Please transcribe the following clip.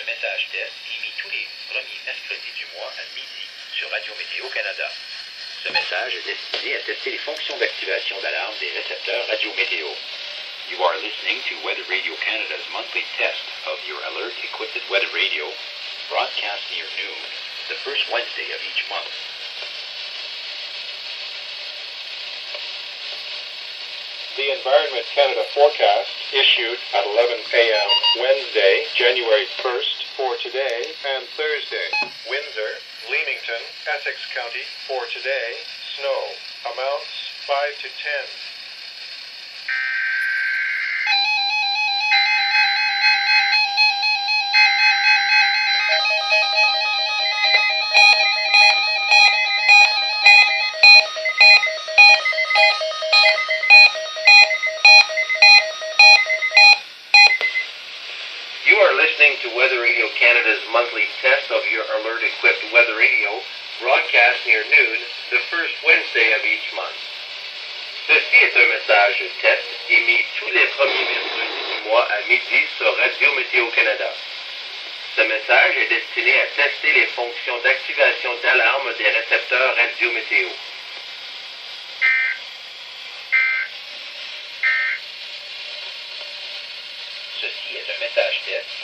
message test émis tous les premiers mercredis du mois à midi sur Radio Météo Canada. Ce message est destiné à tester les fonctions d'activation d'alarme des récepteurs Radio Météo. You are listening to Weather Radio Canada's monthly test of your alert-equipped weather radio, broadcast near noon, the first Wednesday of each month. The Environment Canada forecast issued at 11 a.m. Wednesday, January 1st for today and Thursday. Windsor, Leamington, Essex County for today, snow. Amounts 5 to 10. You are listening to Weather Radio Canada's monthly test of your alert-equipped weather radio, broadcast near noon, the first Wednesday of each month. Ceci est un message test émis tous les premiers mercredis du mois à midi sur Radio Météo Canada. Ce message est destiné à tester les fonctions d'activation d'alarme des récepteurs Radio Météo. Ceci est un message test émis